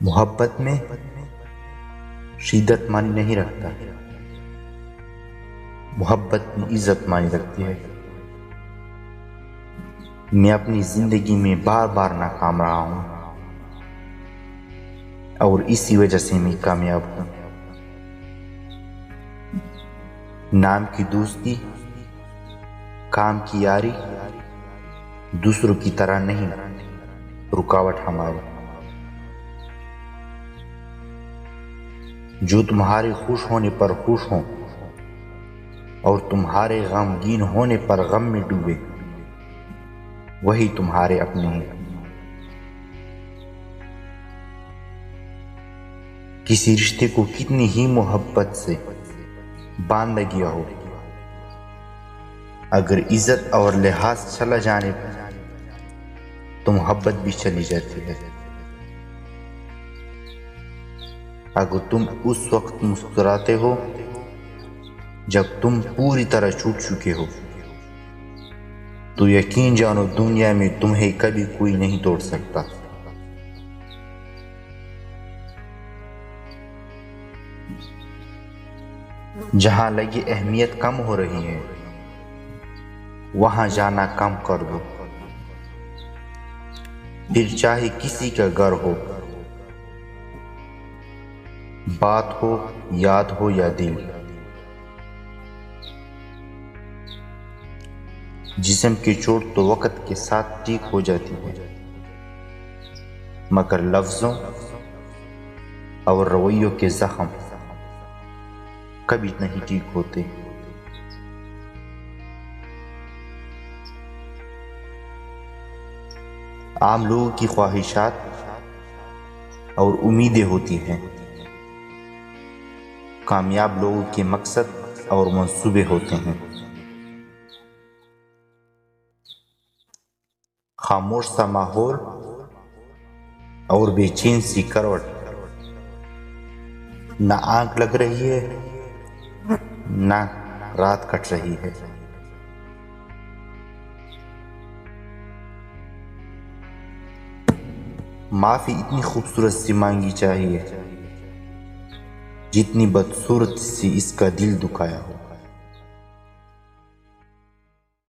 محبت میں شدت معنی نہیں رکھتا، محبت میں عزت معنی رکھتی ہے۔ میں اپنی زندگی میں بار بار ناکام رہا ہوں اور اسی وجہ سے میں کامیاب ہوں۔ نام کی دوستی، کام کی یاری، دوسروں کی طرح نہیں، رکاوٹ ہماری۔ جو تمہارے خوش ہونے پر خوش ہوں اور تمہارے غمگین ہونے پر غم میں ڈوبے، وہی تمہارے اپنے ہیں۔ کسی رشتے کو کتنی ہی محبت سے باندھا گیا ہو، اگر عزت اور لحاظ چلا جانے تو محبت بھی چلی جاتی ہے۔ اگر تم اس وقت مسکراتے ہو جب تم پوری طرح ٹوٹ چکے ہو، تو یقین جانو دنیا میں تمہیں کبھی کوئی نہیں توڑ سکتا۔ جہاں لگے اہمیت کم ہو رہی ہے، وہاں جانا کم کر دو، پھر چاہے کسی کا گھر ہو، بات ہو، یاد ہو یا دل۔ جسم کی چوٹ تو وقت کے ساتھ ٹھیک ہو جاتی ہے، مگر لفظوں اور رویوں کے زخم کبھی نہیں ٹھیک ہوتے۔ عام لوگوں کی خواہشات اور امیدیں ہوتی ہیں، کامیاب لوگوں کے مقصد اور منصوبے ہوتے ہیں۔ خاموش سا ماحول اور بے چین سی کروٹ، نہ آنکھ لگ رہی ہے نہ رات کٹ رہی ہے۔ معافی اتنی خوبصورت سی مانگی چاہیے جتنی بدصورت سی اس کا دل دکھایا ہو۔